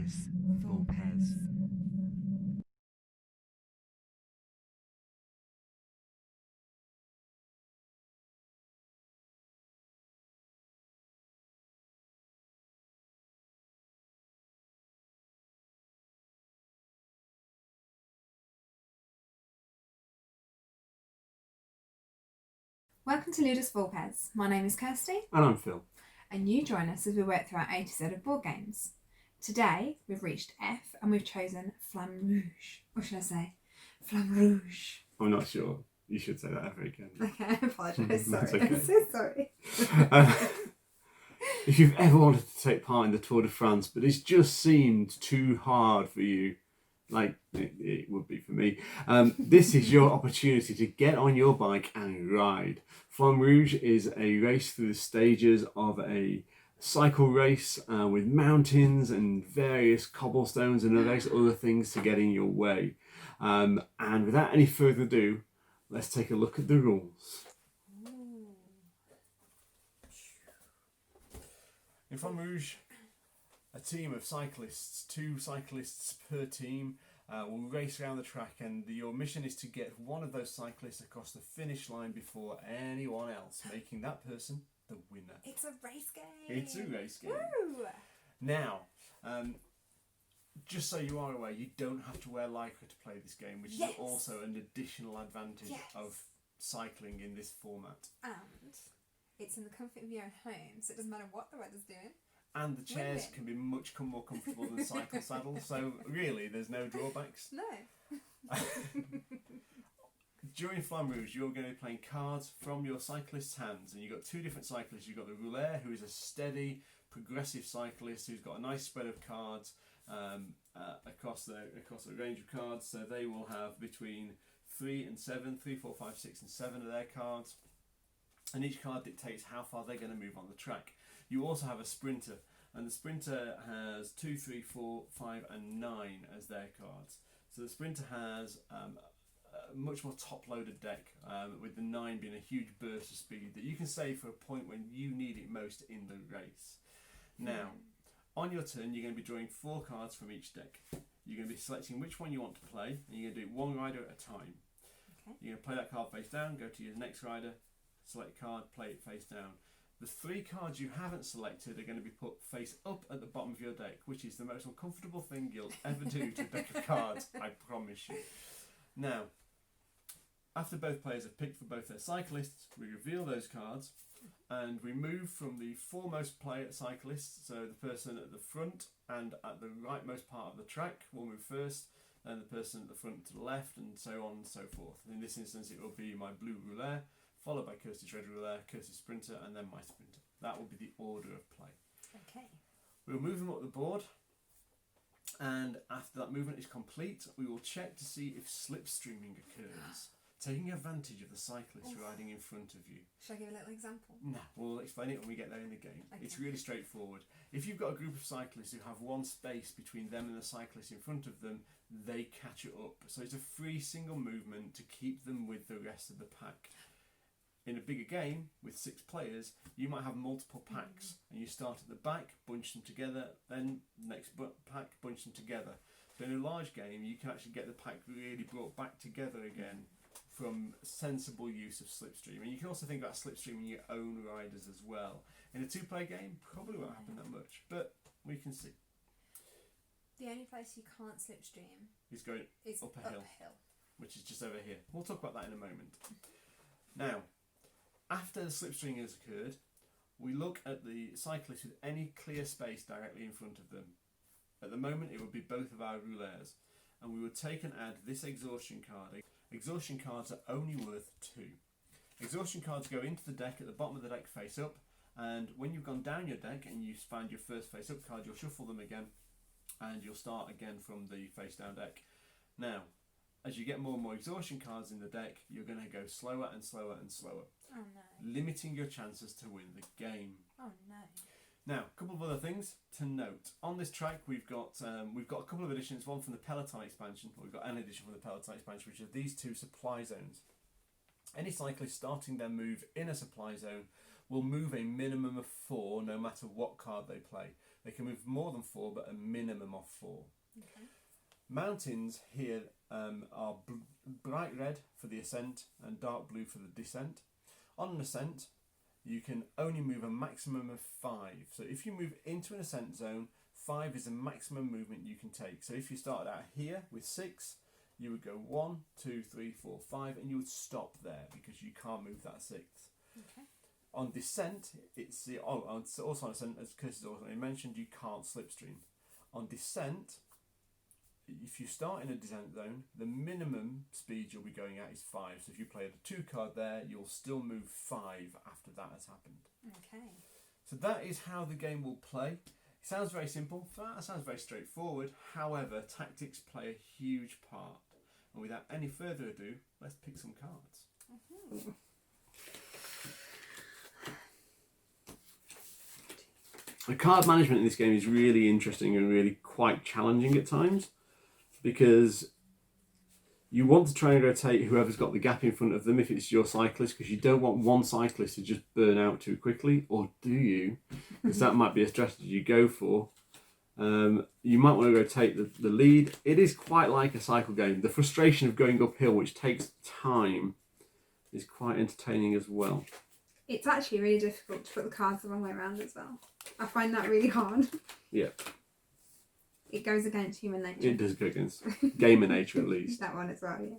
Ludus Vulpes. Welcome to Ludus Vulpes. My name is Kirsty. And I'm Phil. And you join us as we work through our A to Z of board games. Today we've reached F and we've chosen Flamme Rouge. Or should I say Flamme Rouge? I'm not sure. You should say that ever again. Okay, I apologise. Sorry. Okay. I'm so sorry. If you've ever wanted to take part in the Tour de France, but it's just seemed too hard for you, like it would be for me, this is your opportunity to get on your bike and ride. Flamme Rouge is a race through the stages of a cycle race with mountains and various cobblestones and various other things to get in your way. And without any further ado, let's take a look at the rules. In Flamme Rouge, a team of cyclists, 2 cyclists per team, will race around the track, and your mission is to get one of those cyclists across the finish line before anyone else, making that person the winner. It's a race game. It's a race game. Woo! Now, just so you are aware, you don't have to wear lycra to play this game, which Yes. is also an additional advantage Yes. of cycling in this format. And it's in the comfort of your own home, so it doesn't matter what the weather's doing. And the chairs Win-win. can be much more comfortable than cycle saddles, so really there's no drawbacks. No. During Flamme Rouge, you're going to be playing cards from your cyclist's hands, and you've got 2 different cyclists. You've got the Rouleur, who is a steady, progressive cyclist who's got a nice spread of cards across a range of cards. So they will have between 3 and 7, 3, 4, 5, 6 and 7 of their cards, and each card dictates how far they're going to move on the track. You also have a Sprinter, and the Sprinter has 2, 3, 4, 5 and 9 as their cards. So the Sprinter has a much more top-loaded deck, with the 9 being a huge burst of speed that you can save for a point when you need it most in the race. Now, on your turn, you're going to be drawing 4 cards from each deck. You're going to be selecting which one you want to play, and you're going to do it one rider at a time. Okay. You're going to play that card face down, go to your next rider, select card, play it face down. The 3 cards you haven't selected are going to be put face up at the bottom of your deck, which is the most uncomfortable thing you'll ever do to a deck of cards, I promise you. Now, after both players have picked for both their cyclists, we reveal those cards, and we move from the foremost cyclist, so the person at the front and at the rightmost part of the track will move first, then the person at the front to the left, and so on and so forth. In this instance, it will be my blue Rouleur, followed by Kirsty's red Rouleur, Kirsty's Sprinter, and then my Sprinter. That will be the order of play. Okay. We'll move them up the board, and after that movement is complete, we will check to see if slipstreaming occurs, taking advantage of the cyclist riding in front of you. Should I give a little example? No, we'll explain it when we get there in the game. Okay. It's really straightforward. If you've got a group of cyclists who have one space between them and the cyclist in front of them, they catch it up. So it's a free single movement to keep them with the rest of the pack. In a bigger game with 6 players, you might have multiple packs, and you start at the back, bunch them together, then next pack, bunch them together. So in a large game, you can actually get the pack really brought back together again from sensible use of slipstream. And you can also think about slipstreaming your own riders as well. In a 2-player game, probably won't happen that much, but we can see. The only place you can't slipstream He's going is up a hill, which is just over here. We'll talk about that in a moment. Now, after the slipstreaming has occurred, we look at the cyclist with any clear space directly in front of them. At the moment, it would be both of our rouleurs, and we would take and add this exhaustion card. Exhaustion cards are only worth 2. Exhaustion cards go into the deck at the bottom of the deck face up, and when you've gone down your deck and you find your first face up card, you'll shuffle them again, and you'll start again from the face down deck. Now, as you get more and more exhaustion cards in the deck, you're going to go slower and slower and slower, Oh no. limiting your chances to win the game. Oh no. Now, a couple of other things to note. On this track, we've got a couple of additions. One from the Peloton expansion. We've got an addition from the Peloton expansion, which are these 2 supply zones. Any cyclist starting their move in a supply zone will move a minimum of 4, no matter what card they play. They can move more than 4, but a minimum of 4. Okay. Mountains here are bright red for the ascent and dark blue for the descent. On an ascent, you can only move a maximum of 5. So if you move into an ascent zone, 5 is the maximum movement you can take. So if you started out here with 6, you would go 1, 2, 3, 4, 5, and you would stop there because you can't move that 6th. Okay. On descent, it's the also on ascent, as Kirsty already mentioned, you can't slipstream. On descent, if you start in a descent zone, the minimum speed you'll be going at is 5. So if you play a 2 card there, you'll still move 5 after that has happened. Okay. So that is how the game will play. It sounds very simple. That sounds very straightforward. However, tactics play a huge part. And without any further ado, let's pick some cards. Mm-hmm. The card management in this game is really interesting and really quite challenging at times, because you want to try and rotate whoever's got the gap in front of them if it's your cyclist, because you don't want one cyclist to just burn out too quickly, or do you? Because that might be a strategy you go for. You might want to rotate the lead. It is quite like a cycle game. The frustration of going uphill, which takes time, is quite entertaining as well. It's actually really difficult to put the cards the wrong way around as well. I find that really hard. Yeah. It goes against human nature. It does go against gamer nature at least. That one as well, yeah.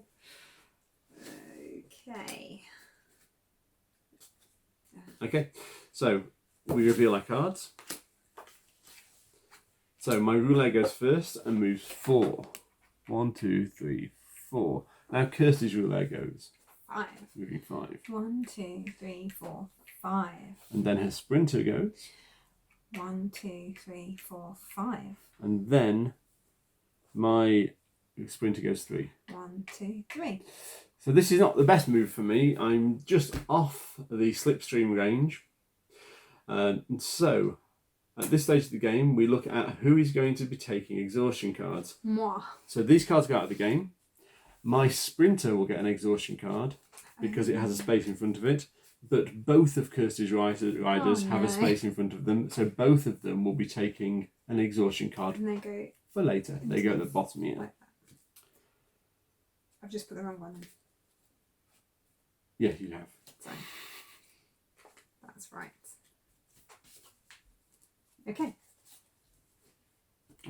Okay. Okay, so we reveal our cards. So my rouleur goes first and moves 4. 1, 2, 3, 4. Now Kirsty's rouleur goes 5. moving 5. 1, 2, 3, 4, 5. And then her sprinter goes. 1, 2, 3, 4, 5. And then my sprinter goes 3. 1, 2, 3. So this is not the best move for me. I'm just off the slipstream range. And so at this stage of the game, we look at who is going to be taking exhaustion cards. Moi. So these cards go out of the game. My sprinter will get an exhaustion card because it has a space in front of it. But both of Kirsty's riders have a space in front of them. So both of them will be taking an exhaustion card And they go for later. They go at the bottom here. like that. I've just put the wrong one in. Yeah, you have. So that's right. Okay.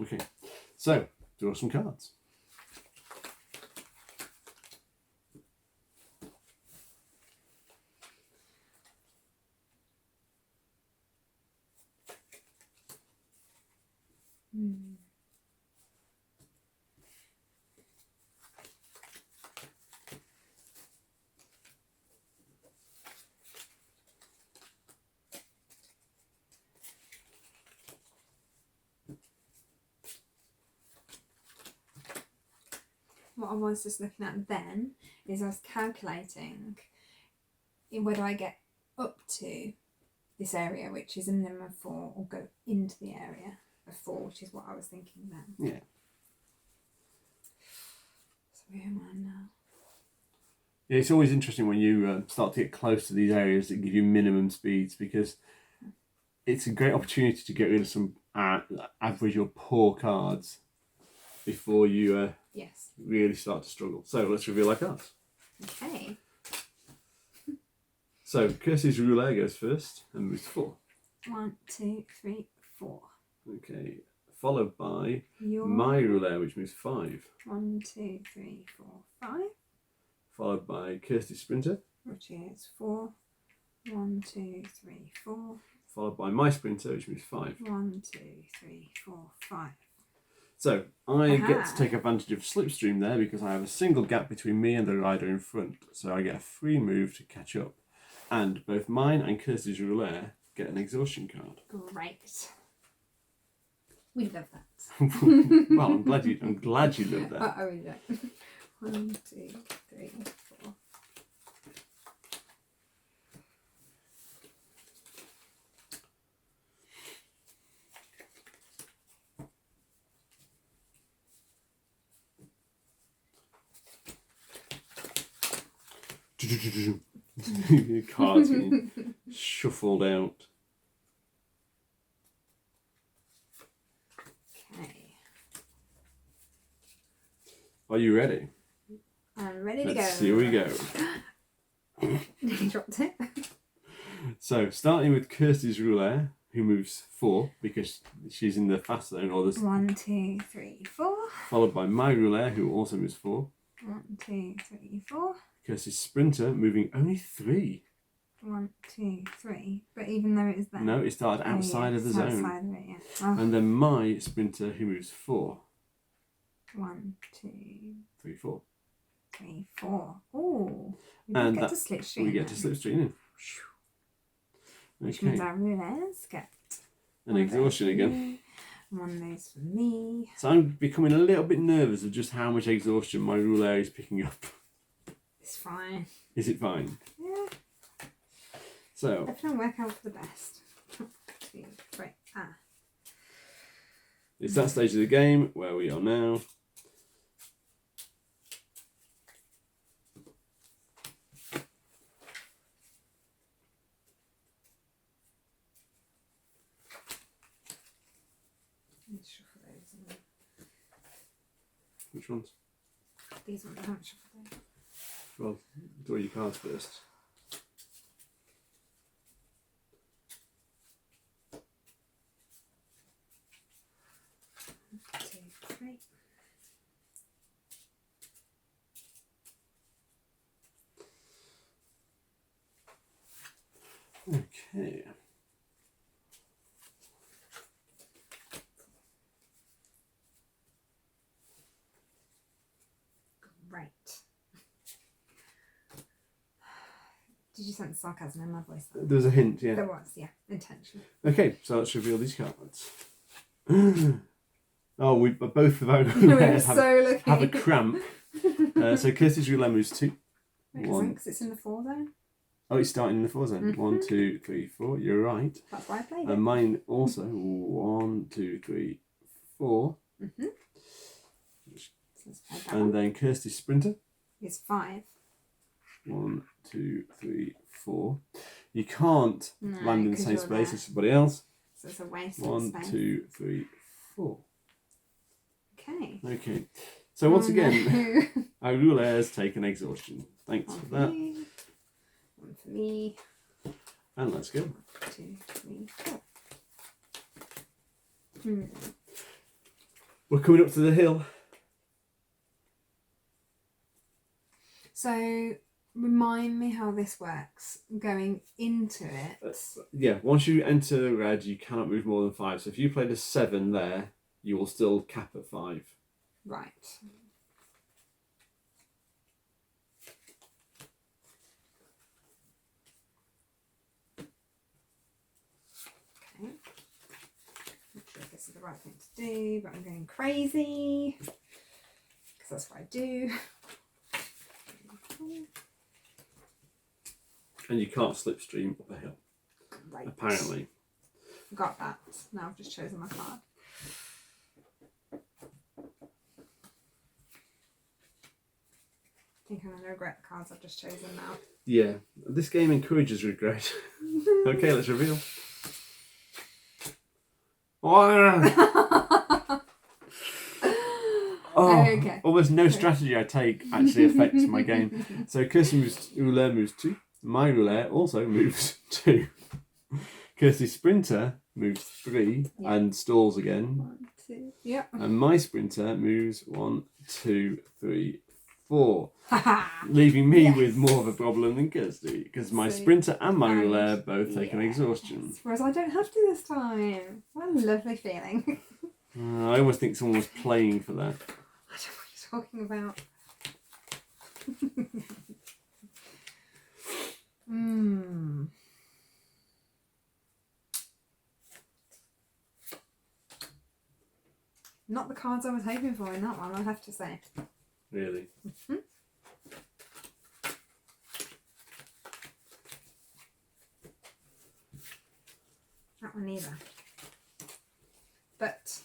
Okay. So, draw some cards. What I was just looking at then is I was calculating in whether I get up to this area, which is a minimum of 4, or go into the area of 4, which is what I was thinking then. Yeah. So where am I now? Yeah, it's always interesting when you start to get close to these areas that give you minimum speeds, because it's a great opportunity to get rid of some average or poor cards before you Yes. really start to struggle. So let's reveal our cards. Okay. So Kirsty's rouleur goes first and moves 4. 1, 2, 3, 4. Okay, followed by Your my rouleur, which moves 5. 1, 2, 3, 4, 5. Followed by Kirsty's sprinter. Which is 4. 1, 2, 3, 4. Followed by my sprinter, which moves 5. 1, 2, 3, 4, 5. So I get to take advantage of slipstream there because I have a single gap between me and the rider in front. So I get a free move to catch up. And both mine and Kirsty's rouleur get an exhaustion card. Great. We love that. Well, I'm glad you love that. I really don't. 1, 2, 3, 4. Cards getting shuffled out. Are you ready? I'm ready to go. Here we go. You dropped it. So, starting with Kirsty's Rouleur, who moves 4 because she's in the fast zone, or the 1, 2, 3, 4. followed by my Rouleur, who also moves 4. 1, 2, 3, 4. Kirsty's Sprinter moving only 3. 1, 2, 3. But even though it is there. No, it started outside of the zone. Outside of it, yeah. Oh. And then my Sprinter, who moves 4. 1, 2, 3, 4. 3, 4. Oh, we And get to slipstream. We get to slipstream in. Which Okay. means our rouleurs get An exhaustion again. One of those for me. So I'm becoming a little bit nervous of just how much exhaustion my Rouleur is picking up. It's fine. Is it fine? Yeah. So. Everything will work out for the best. 2, 3. Ah. It's that stage of the game where we are now. Let's shuffle those in. Which ones? These ones, I haven't shuffled those. Well, draw your cards first. Two, three. Okay. Right. Did you sense sarcasm in my voice? There was a hint, yeah. There was, yeah. Intention. Okay, so let's reveal these cards. Oh, we both of our We're Rouleurs so lucky. have a cramp. So Kirsty's Rouleur moves 2. Because it's in the 4 zone. Oh, it's starting in the 4 zone. Mhm. 1, 2, 3, 4. You're right. That's why I played it. And mine also. 1, 2, 3, 4. Mm-hmm. So let's play that And one. then Kirsty's Sprinter. It's 5. 1, 2, 3, 4. You can't No, land in the 'cause same you're space there. as somebody else. So it's a waste 1, of space. 2, 3, 4. Okay. Okay. So once Oh, again, no. our Rouleurs take an exhaustion. Thanks One for for that. you. One for me. And let's go. 2, 3, 4. Hmm. We're coming up to the hill. So remind me how this works. Going into it. Yeah, once you enter the red, you cannot move more than 5. So if you played a 7 there, you will still cap at 5. Right. Okay. Not sure if this is the right thing to do, but I'm going crazy. Because that's what I do. And you can't slipstream up a hill, Right. apparently. Got that. Now I've just chosen my card. I think I'm going to regret the cards I've just chosen now. Yeah, this game encourages regret. Okay, let's reveal. Oh, Okay. almost no strategy I take actually affects my game. So Kirsty's Rouleur moves 2. My Rouleur also moves 2. Kirsty's Sprinter moves 3 Yeah. and stalls again. 1, 2. Yep. And my Sprinter moves 1, 2, 3, 4. Haha. Leaving me Yes. with more of a problem than Kirsty, because my So- Sprinter and my and- Rouleur both take an Yes. exhaustion. Whereas I don't have to this time. What a lovely feeling. I almost think someone was playing for that. I don't know what you're talking about. Not the cards I was hoping for in that one, I have to say. Really? Mm-hmm. That one either. But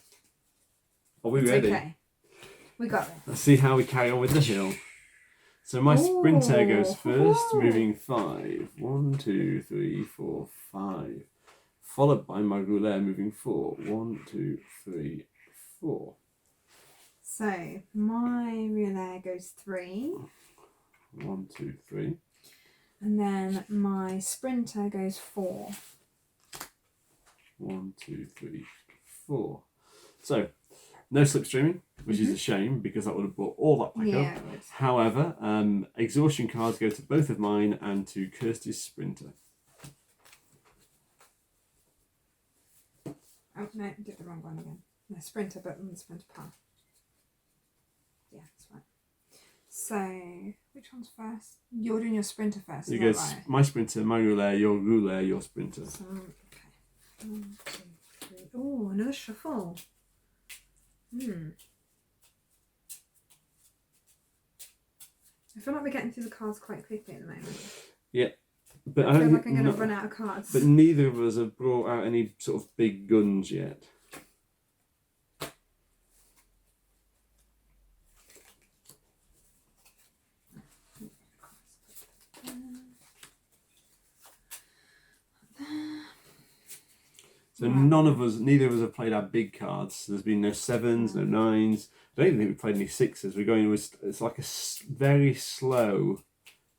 Are we it's ready? okay. We got it. Let's see how we carry on with the hill. So my Sprinter goes first, Ooh. moving 5. 1, 2, 3, 4, 5. Followed by my Rouleur moving 4. 1, 2, 3, 4. So my Rouleur goes 3. 1, 2, 3. And then my Sprinter goes 4. 1, 2, 3, 4. So, no slipstreaming, which is a shame because that would have brought all that back Yeah, up. it would. However, exhaustion cards go to both of mine and to Kirsty's Sprinter. Oh, no, I did the wrong one again. No, Sprinter, but on the Sprinter path. Yeah, that's right. So, which one's first? You're doing your Sprinter first, So is you that go right? my Sprinter, my Rouleur, your Sprinter. So, okay. 1, 2, 3. Oh, another shuffle. I feel like we're getting through the cards quite quickly at the moment. Yeah. But I feel like I'm going to run out of cards. But neither of us have brought out any sort of big guns yet. So neither of us have played our big cards. There's been no 7s, no 9s. I don't even think we've played any 6s. We're going with, it's like a very slow,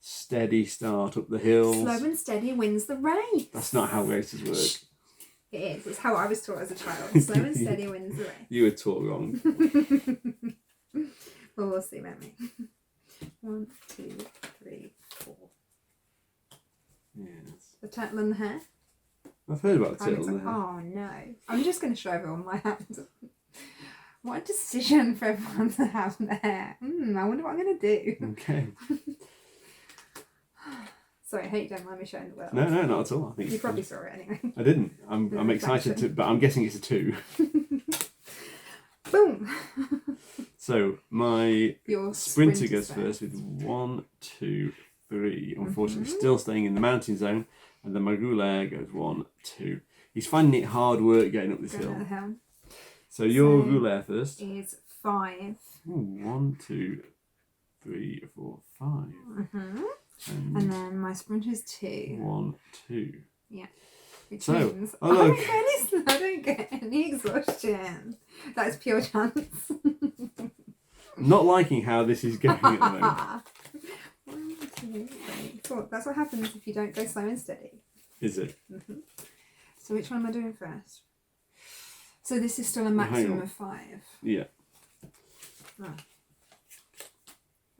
steady start up the hills. Slow and steady wins the race. That's not how races work. It is. It's how I was taught as a child. Slow and steady wins the race. You were taught wrong. Well, we'll see, won't we? 1, 2, 3, 4. Yes. The turtle and the hare. I've heard about the turtle. Oh no! I'm just going to show everyone my hand. What a decision for everyone to have the hair. I wonder what I'm going to do. Okay. Sorry, I hate you don't mind me showing the world. No, not at all. I think you probably saw it anyway. I didn't. I'm excited to, but I'm guessing it's a 2. Boom. So my Your Sprinter goes first with 1, 2, 3. Unfortunately, still staying in the mountain zone, and then my Rouleur goes 1, 2. He's finding it hard work getting up this hill. So your Rouleur first is 5. Ooh, 1, 2, 3, 4, 5. And then my Sprinter's 2. 1, 2. Yeah. Which means I don't get any exhaustion. That's pure chance. Not liking how this is going at the moment. 1, 2, 3, 4. That's what happens if you don't go slow and steady. Is it? So which one am I doing first? So this is still a maximum of 5. Yeah. Oh.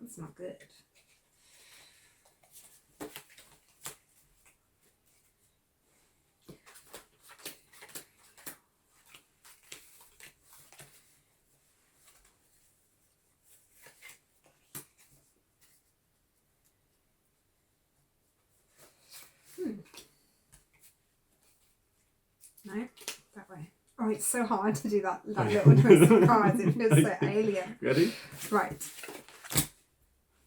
That's not good. No, that way. Oh, it's so hard to do that little twist of cards. It feels so alien. Ready? Right.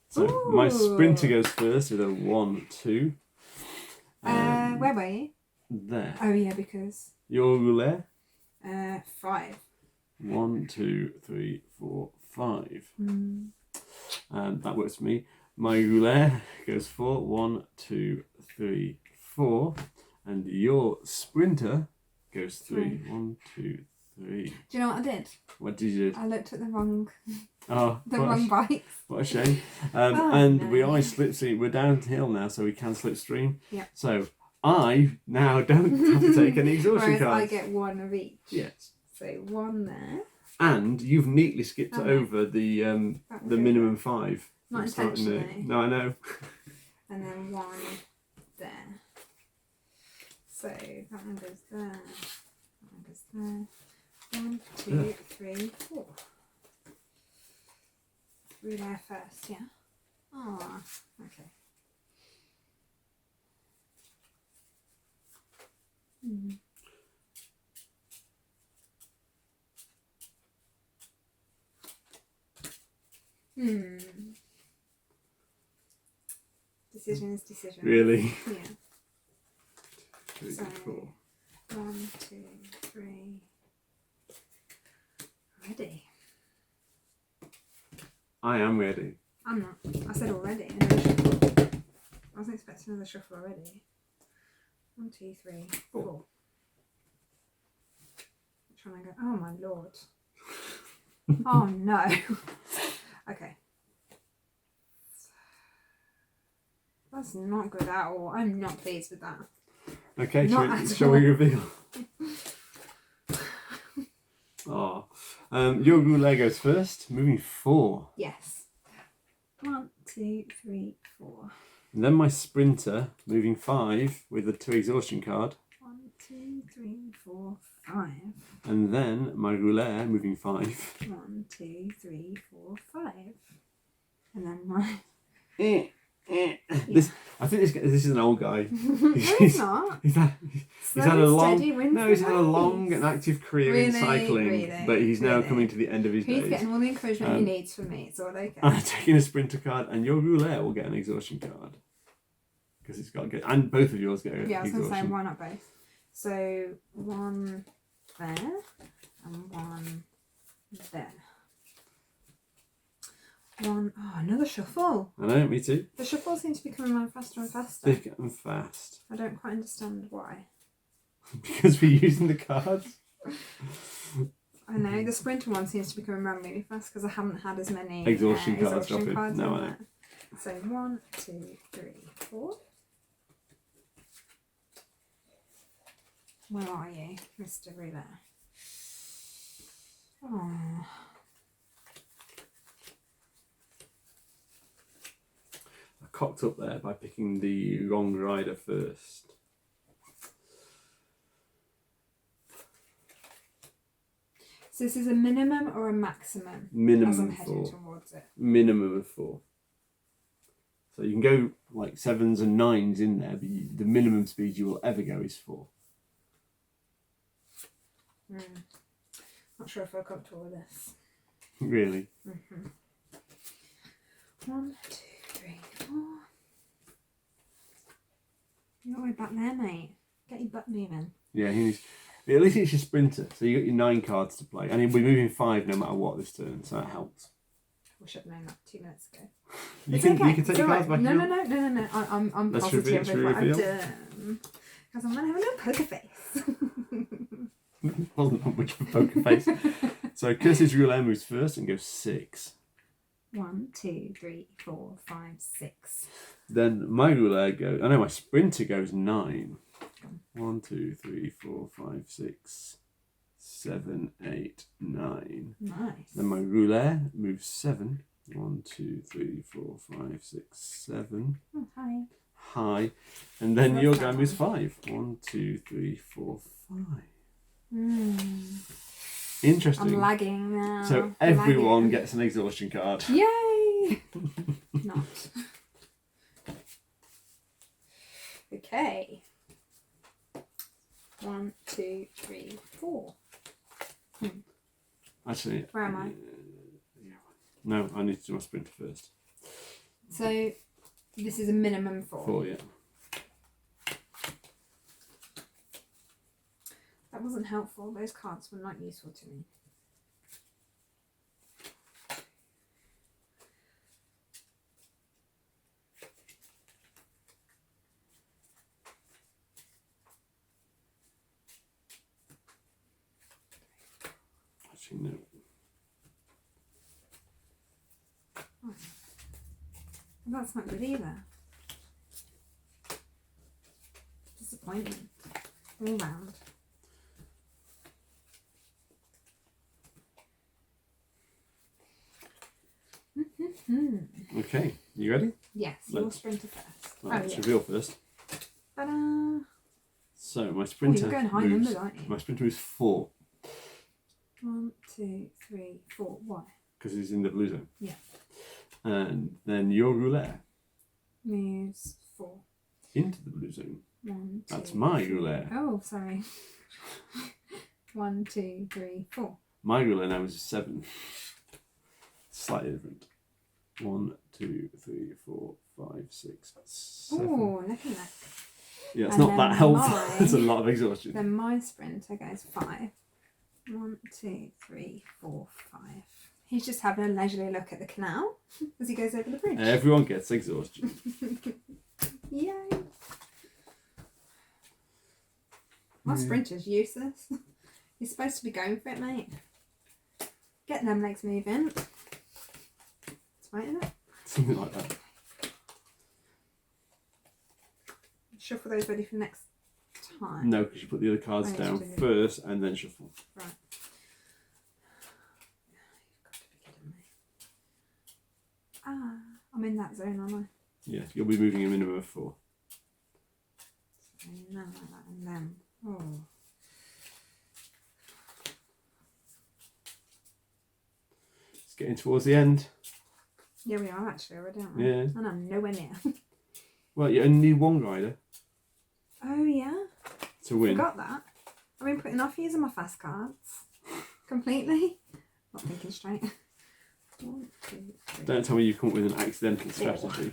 So my Sprinter goes first with a 1, 2. Where were you? There. Oh yeah, because Your Rouleur? 5. 1, 2, 3, 4, 5. That works for me. My Rouleur goes 4. 1, 2, 3, 4. And your Sprinter goes 3. 1, 2, 3. Do you know what I did? What did you do? I looked at the wrong wrong bites. What a shame. We are slipstream. We're downhill now, so we can slipstream. Yeah. So I now don't have to take any exhaustion Whereas cards. I get 1 of each. Yes. So 1 there. And you've neatly skipped over the minimum 5. Not intentionally. No, I know. And then 1 there. So that one goes there. That one goes there. 1, 2, 3, 4. Through there first, yeah. Oh, okay. Decision is decision. Really? Yeah. 3, So, 4. 1, 2, 3. Ready. I am ready. I'm not. I said already. Another shuffle. I wasn't expecting another shuffle already. 1, 2, 3, 4. Which one I go? Oh my lord. Oh no. Okay. That's not good at all. I'm not pleased with that. Okay, Not shall we reveal? Oh, your rouleur goes first, moving 4. Yes. 1, 2, 3, 4. And then my sprinter, moving 5 with the 2 exhaustion card. 1, 2, 3, 4, 5. And then my rouleur, moving 5. 1, 2, 3, 4, 5. And then my... This, I think this is an old guy. No, it's not. He's had a long and active career in Really, cycling, really, but he's now really. coming to the end of his He's days. getting all the encouragement he needs from me. It's all okay. I'm taking a sprinter card, and your rouleur will get an exhaustion card because it's got to get, and both of yours get an Yeah, I was exhaustion. going to say why not both? So 1 there and 1 there. Oh, another shuffle. I know, me too. The shuffle seems to be coming around faster and faster. Thick and fast. I don't quite understand why. Because we're using the cards. I know, the sprinter one seems to be coming around really fast because I haven't had as many Exhaustion cards cards no, on I know. there. So 1, 2, 3, 4. Where are you, Mr. Rouleur? Oh. I cocked up there by picking the wrong rider first. So this is a minimum or a maximum? Minimum as I'm of heading 4. towards it. Minimum of 4. So you can go like 7s and 9s in there, but the minimum speed you will ever go is 4. Not sure if I'm comfortable with this. Really? 1, 2, 3, 4. You're all the way back there, mate. Get your butt moving. Yeah, he needs. At least it's your sprinter, so you got your 9 cards to play, and he'll be moving 5 no matter what this turn, so that helps. Wish I'd known that 2 minutes ago. You can take your cards back. No. I'm Let's positive reveal- with what should we I've done. Because I'm going to have a little poker face. Wasn't that much of a poker face. So Kirsty's rouleur moves first and goes 6. 1, 2, 3, 4, 5, 6. Then my rouleur goes. I know my sprinter goes 9. 1, 2, 3, 4, 5, 6, 7, 8, 9. Nice. Then my rouleur moves 7. 1, 2, 3, 4, 5, 6, 7. Oh, hi. High. And then What's your that guy moves one? 5. 1, 2, 3, 4, 5. I'm Interesting. lagging now. So everyone gets an exhaustion card. Yay! Not. Okay. 1, 2, 3, 4. Actually, Where am I? No, I need to do my sprinter first. So this is a minimum 4. 4, yeah. That wasn't helpful. Those cards were not useful to me. Actually, no. Oh. Well, that's not good either. Disappointment. All round. Okay, you ready? Yes, you'll sprinter first. Let's yeah. reveal first. Ta-da! So my sprinter. You're going high moves, numbers, aren't you? My sprinter moves 4 1, 2, 3, 4. Why? because he's in the blue zone. Yeah. And then your rouleur Moves 4. into the blue zone. 1, 2. That's my 3. rouleur. Oh, sorry. 1, 2, 3, 4. My rouleur now is 7. Slightly different. 1, 2, 3, 4, 5, 6, 7. Oh, neck and neck. Yeah, it's And not that then helpful. mine- It's a lot of exhaustion. Then my sprinter goes 5. 1, 2, 3, 4, 5. He's just having a leisurely look at the canal as he goes over the bridge. Everyone gets exhaustion. Yay! My sprinter's useless. He's supposed to be going for it, mate. Get them legs moving. That's right, isn't it? Something like that. Shuffle those ready for next time. No, because you put the other cards Oh, down yes, first and then shuffle. Right. You've got to be kidding me. Ah, I'm in that zone, aren't I? Yeah, you'll be moving a minimum of 4. So now like that, and then It's getting towards the end. yeah, we are actually already, aren't we? Yeah. And I'm nowhere near. Well, you only need 1 rider Oh yeah, to win. forgot that. I've been putting off using my fast cards completely. Not thinking straight. 1, 2, 3. Don't tell me you've come up with an accidental strategy.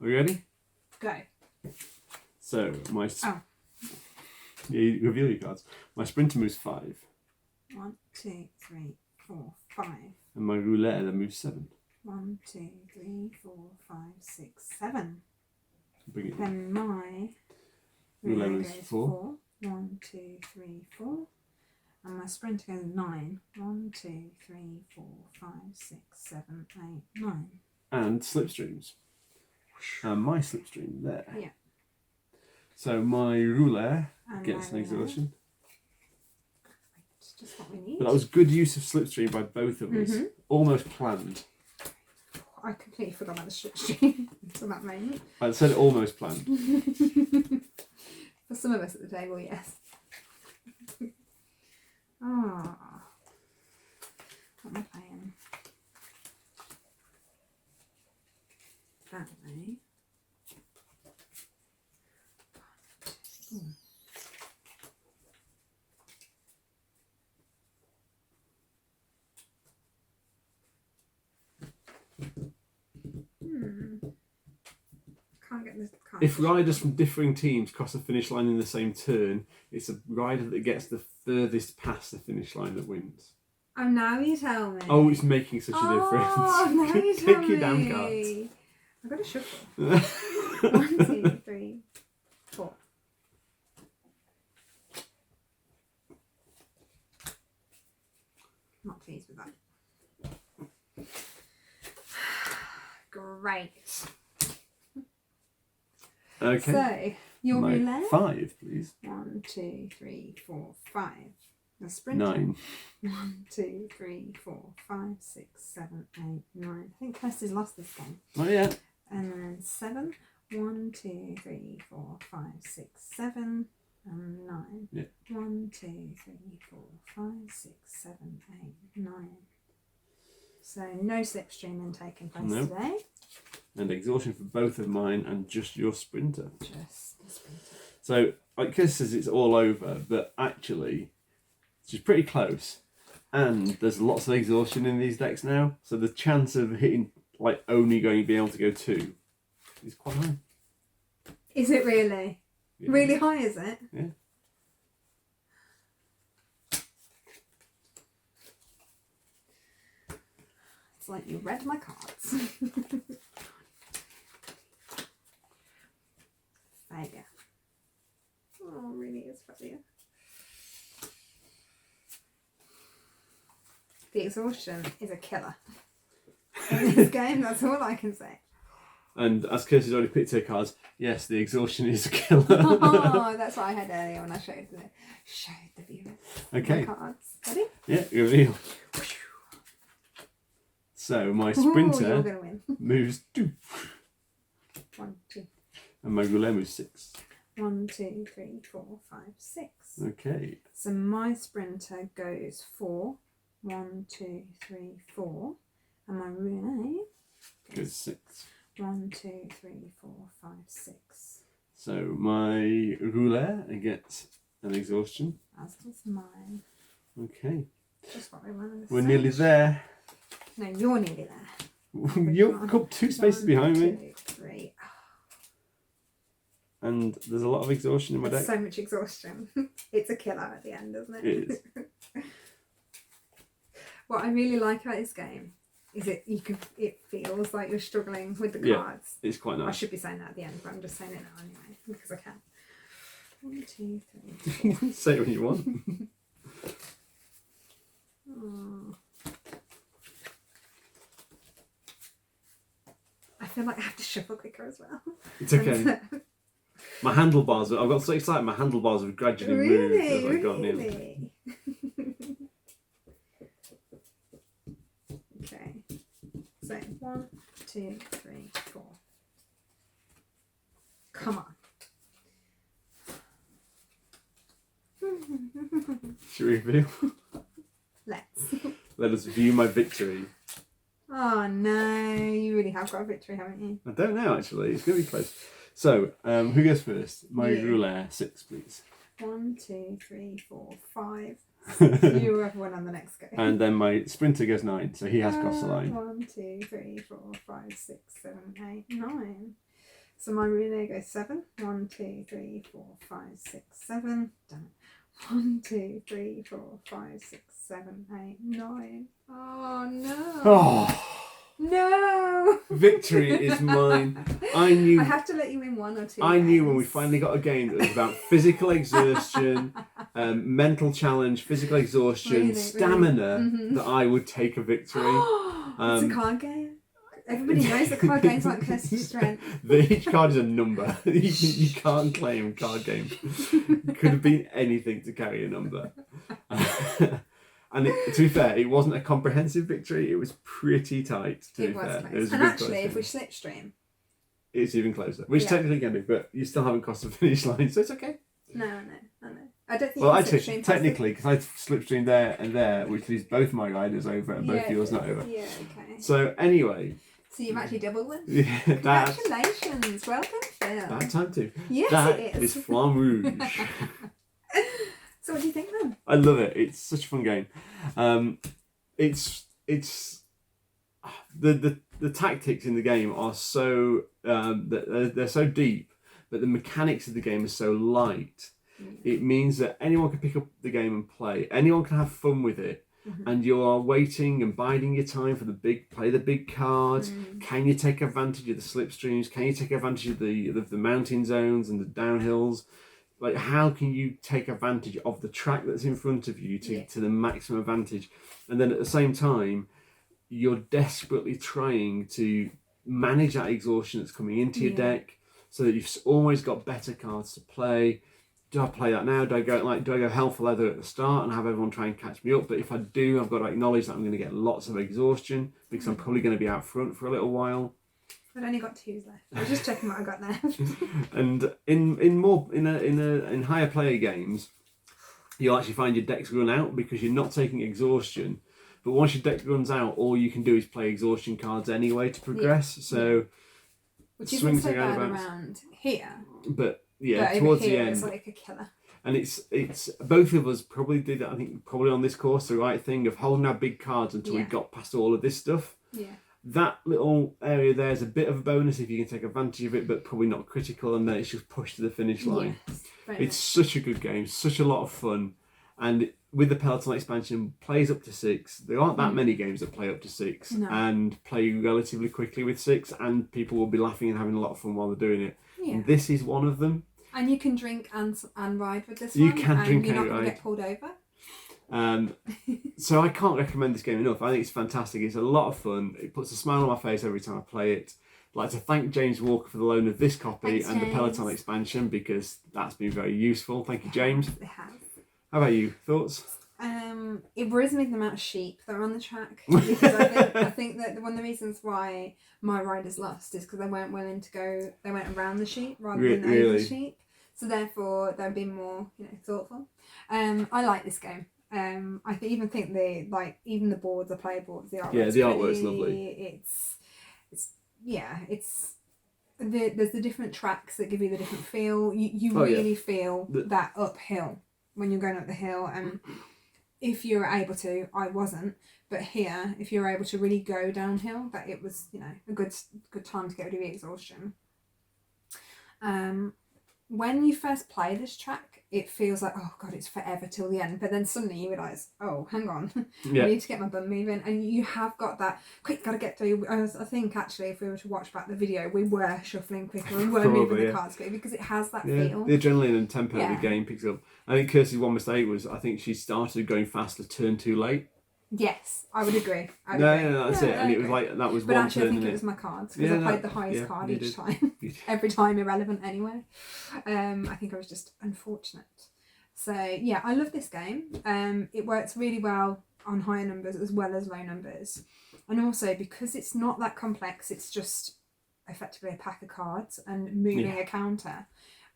Are you ready? Go. So, my... Oh. Yeah, you reveal your cards. My Sprinter moves 5. 1, 2, 3, 4, 5. And my Rouleur then moves 7. 1, 2, 3, 4, 5, 6, 7. Bring it in. Then my Rouleur relay goes goes 4. 4. 1, 2, 3, 4. And my Sprinter goes 9. 1, 2, 3, 4, 5, 6, 7, 8, 9. And slipstreams. And my slipstream there. Yeah. So my Rouleur And gets an my exhaustion. It's just what we need. But that was good use of slipstream by both of us. Mhm. Almost planned. I completely forgot about the slipstream until that moment. I said almost planned. For some of us at the table, yes. Ah. What am I playing? That way. Can't get this. If riders from differing teams cross the finish line in the same turn, it's a rider that gets the furthest past the finish line that wins. Oh, now you tell me. Oh, it's making such a difference. Oh, now you tell Pick your damn cards. me. I've got to shuffle. 1, 2, 3, 4. Not pleased with that. Great. Okay. So, your My roulette? 5, please. 1, 2, 3, 4, 5. The Sprinter. 9. 1, 2, 3, 4, 5, 6, 7, 8, 9. I think Kirsty's lost this game. Oh yeah. And then 7. 1, 2, 3, 4, 5, 6, 7, and 9. Yeah. 1, 2, 3, 4, 5, 6, 7, 8, 9. So no slipstreaming taking place No. today. And exhaustion for both of mine and just your Sprinter. Just the Sprinter. So, like Kirsty says, it's all over, but actually, she's pretty close. And there's lots of exhaustion in these decks now, so the chance of hitting, like, only being able to go 2 is quite high. Is it really? Yeah. Really high, is it? Yeah. It's like you read my cards. Failure. Oh, really is failure. The exhaustion is a killer. In this game, that's all I can say. And as Kirsty's already picked her cards, yes, the exhaustion is a killer. Oh, that's what I had earlier when I showed the viewers Okay. my cards. Ready? Yeah, reveal. So my Ooh, you're Sprinter gonna win. moves 2. 1, 2. And my Rouleur moves 6. 1, 2, 3, 4, 5, 6. Okay. So my Sprinter goes 4. 1, 2, 3, 4. And my Rouleur Goes 6. 1, 2, 3, 4, 5, 6. So my Rouleur gets an exhaustion. As does mine. Okay. Just what we wanted to We're say. nearly there. No, you're nearly there. You're a couple 2 spaces 1, behind 2, me. 3. And there's a lot of exhaustion in my There's deck. so much exhaustion. It's a killer at the end, isn't it? It is. What I really like about this game it feels like you're struggling with the Yeah. cards. It's quite I nice. should be saying that at the end, but I'm just saying it now anyway because I can. 1, 2, 3. Say it when you want. Oh. I feel like I have to shuffle quicker as well. It's okay. My handlebars, I've got so excited, my handlebars have gradually moved as I've gone in. Really? Okay. So 1, 2, 3, 4. Come on. Should we reveal? Let's. Let us view my victory. Oh no, you really have got a victory, haven't you? I don't know actually, it's going to be close. So, who goes first? My Rouleur, 6 please. 1, 2, 3, 4, 5. You have one on the next go. And then my Sprinter goes 9, so he has crossed the line. 1, 2, 3, 4, 5, 6, 7, 8, 9. So my Rouleur goes 7. 1, 2, 3, 4, 5, 6, 7. Damn it. 1, 2, 3, 4, 5, 6, 7, 8, 9. Oh no. Oh, No. victory is mine. I knew. I have to let you win 1 or 2. I knew when we finally got a game that was about physical exertion, mental challenge, physical exhaustion, Really, stamina, really? that I would take a victory. It's a card game. Everybody knows that card games like Kirsty's strength. Each card is a number. You can't claim card game. It could have been anything to carry a number. And to be fair, it wasn't a comprehensive victory. It was pretty tight. To be fair, Close. it was a And good actually, if close we game. slipstream, It's even closer. Which technically can do, but you still haven't crossed the finish line, so it's okay. no, I know. I don't think. Well, you actually, can slipstream technically, because I slipstream there and there, which leaves both my riders over and both yours not over. Yeah, okay. So anyway. So you've actually double won. Yeah, Congratulations, well done, Phil. Bad time too. Yes, That it is. Flamme Rouge. So what do you think then? I love it. It's such a fun game. It's the tactics in the game are so they're so deep, but the mechanics of the game are so light. It means that anyone can pick up the game and play. Anyone can have fun with it. And you are waiting and biding your time for the big cards. Can you take advantage of the slipstreams? Can you take advantage of the mountain zones and the downhills? Like, how can you take advantage of the track that's in front of you to the maximum advantage? And then at the same time, you're desperately trying to manage that exhaustion that's coming into your deck, so that you've always got better cards to play. Do I play that now? Do I go hell for leather at the start and have everyone try and catch me up? But if I do, I've got to acknowledge that I'm going to get lots of exhaustion because I'm probably going to be out front for a little while. I've only got 2s left. I was just checking what I got left. And in higher player games, you'll actually find your decks run out because you're not taking exhaustion. But once your deck runs out, all you can do is play exhaustion cards anyway to progress. So which isn't so bad around here. But but towards here, the end, it's like a killer. And it's both of us probably did, I think, probably on this course, the right thing of holding our big cards until we got past all of this stuff. Yeah. That little area there is a bit of a bonus if you can take advantage of it, but probably not critical, and then it's just pushed to the finish line. Yes, it's such a good game, such a lot of fun, and with the Peloton expansion, plays up to 6. There aren't that many games that play up to 6 and play relatively quickly with 6, and people will be laughing and having a lot of fun while they're doing it. Yeah. And this is one of them. And you can drink and ride with this one. You can drink and you're not ride. Going to get pulled over. So I can't recommend this game enough. I think it's fantastic. It's a lot of fun. It puts a smile on my face every time I play it. I'd like to thank James Walker for the loan of this copy and the Peloton expansion, because that's been very useful. Thank you, James. It has. How about you? Thoughts? It worries me the amount of sheep that are on the track, because I think that one of the reasons why my riders lost is because they weren't willing to go. They went around the sheep rather than over the sheep. So therefore, they've been more, thoughtful. I like this game. I even think even the boards, the play boards, the artwork. Yeah, the artwork's lovely. There's the different tracks that give you the different feel. You really feel that uphill when you're going up the hill, and if you're able to, I wasn't, but here, if you're able to really go downhill, that it was a good time to get rid of the exhaustion. When you first play this track, it feels like, oh God, it's forever till the end. But then suddenly you realise, oh, hang on, Yeah. I need to get my bum moving. And you have got that, quick, got to get through. I think actually if we were to watch back the video, we were shuffling quicker, we were moving the cards quicker because it has that feel. The adrenaline and tempo of the game picks up. I think Kirsty's one mistake was, I think she started going faster, turned too late. Yes, I would agree. No, that's it. And it was like, that was but one actually, turn. I think it was my cards because I played the highest card each time. Every time irrelevant anyway. I think I was just unfortunate. So yeah, I love this game. It works really well on higher numbers as well as low numbers. And also because it's not that complex, it's just effectively a pack of cards and moving a counter.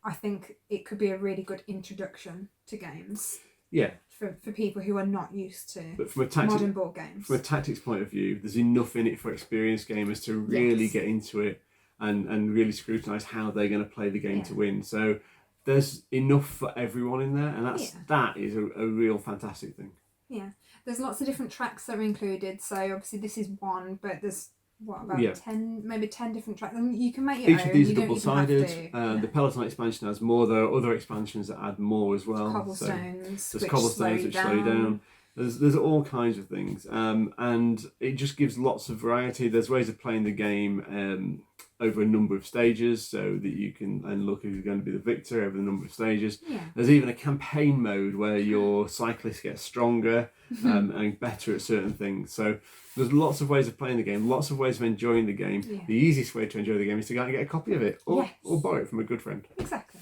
I think it could be a really good introduction to games. Yeah. For people who are not used to modern board games. From a tactics point of view, there's enough in it for experienced gamers to really get into it and really scrutinise how they're going to play the game to win. So there's enough for everyone in there, and that is a real fantastic thing. Yeah. There's lots of different tracks that are included, so obviously this is one, but there's about 10, maybe 10 different tracks. And you can make your own. Each of these are double-sided. The Peloton expansion has more. There are other expansions that add more as well. Cobblestones, there's cobblestones which slow you down. There's all kinds of things, and it just gives lots of variety. There's ways of playing the game over a number of stages, so that you can look who's going to be the victor over the number of stages. There's even a campaign mode where your cyclist gets stronger and better at certain things. So there's lots of ways of playing the game, lots of ways of enjoying the game. The easiest way to enjoy the game is to go out and get a copy of it, or borrow it from a good friend. Exactly.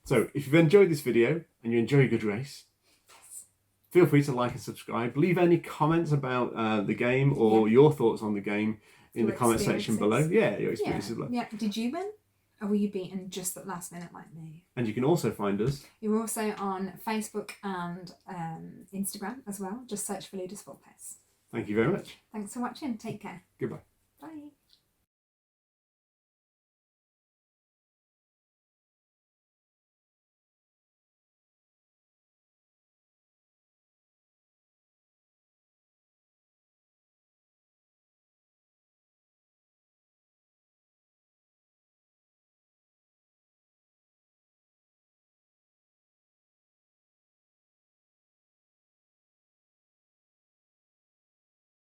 So if you've enjoyed this video and you enjoy a good race, feel free to like and subscribe. Leave any comments about the game or your thoughts on the game in the comment section below. Yeah, your experiences below. Yeah. Did you win? Or were you beaten just at last minute like me? And you can also find us. You're also on Facebook and Instagram as well. Just search for Ludus Vulpes. Thank you very much. Thanks for watching. Take care. Goodbye. Bye.